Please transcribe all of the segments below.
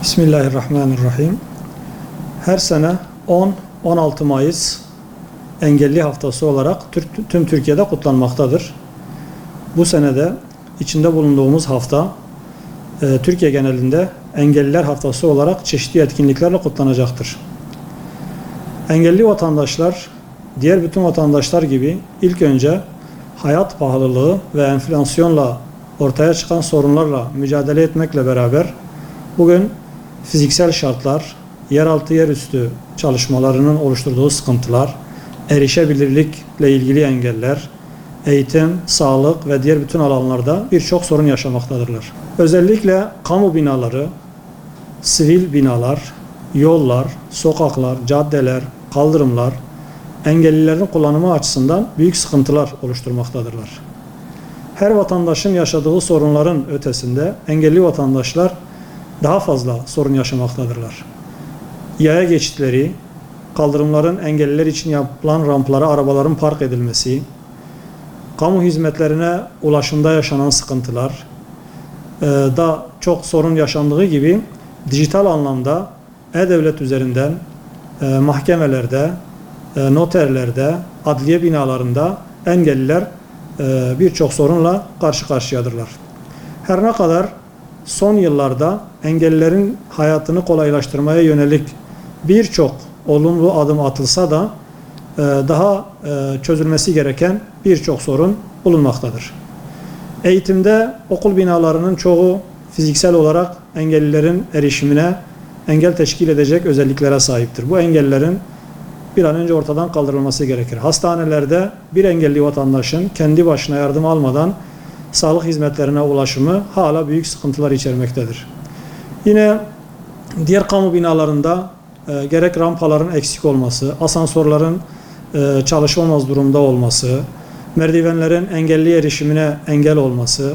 Bismillahirrahmanirrahim. Her sene 10-16 Mayıs Engelli Haftası olarak tüm Türkiye'de kutlanmaktadır. Bu senede içinde bulunduğumuz hafta Türkiye genelinde Engelliler Haftası olarak çeşitli etkinliklerle kutlanacaktır. Engelli vatandaşlar diğer bütün vatandaşlar gibi ilk önce hayat pahalılığı ve enflasyonla ortaya çıkan sorunlarla mücadele etmekle beraber bugün fiziksel şartlar, yeraltı yerüstü çalışmalarının oluşturduğu sıkıntılar, erişebilirlikle ilgili engeller, eğitim, sağlık ve diğer bütün alanlarda birçok sorun yaşamaktadırlar. Özellikle kamu binaları, sivil binalar, yollar, sokaklar, caddeler, kaldırımlar, engellilerin kullanımı açısından büyük sıkıntılar oluşturmaktadırlar. Her vatandaşın yaşadığı sorunların ötesinde engelli vatandaşlar daha fazla sorun yaşamaktadırlar. Yaya geçitleri, kaldırımların engelliler için yapılan ramplara arabaların park edilmesi, kamu hizmetlerine ulaşımda yaşanan sıkıntılar da çok sorun yaşandığı gibi dijital anlamda e-devlet üzerinden mahkemelerde, noterlerde, adliye binalarında engelliler birçok sorunla karşı karşıyadırlar. Her ne kadar son yıllarda engellilerin hayatını kolaylaştırmaya yönelik birçok olumlu adım atılsa da daha çözülmesi gereken birçok sorun bulunmaktadır. Eğitimde okul binalarının çoğu fiziksel olarak engellilerin erişimine engel teşkil edecek özelliklere sahiptir. Bu engellerin bir an önce ortadan kaldırılması gerekir. Hastanelerde bir engelli vatandaşın kendi başına yardım almadan sağlık hizmetlerine ulaşımı hala büyük sıkıntılar içermektedir. Yine diğer kamu binalarında gerek rampaların eksik olması, asansörlerin çalışmamaz durumda olması, merdivenlerin engelli erişimine engel olması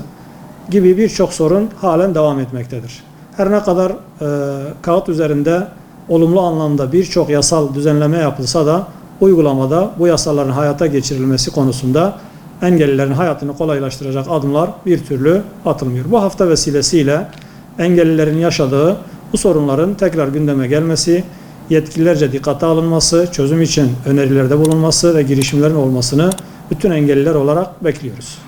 gibi birçok sorun halen devam etmektedir. Her ne kadar kağıt üzerinde olumlu anlamda birçok yasal düzenleme yapılsa da uygulamada bu yasaların hayata geçirilmesi konusunda engellilerin hayatını kolaylaştıracak adımlar bir türlü atılmıyor. Bu hafta vesilesiyle engellilerin yaşadığı bu sorunların tekrar gündeme gelmesi, yetkililerce dikkate alınması, çözüm için önerilerde bulunması ve girişimlerin olmasını bütün engelliler olarak bekliyoruz.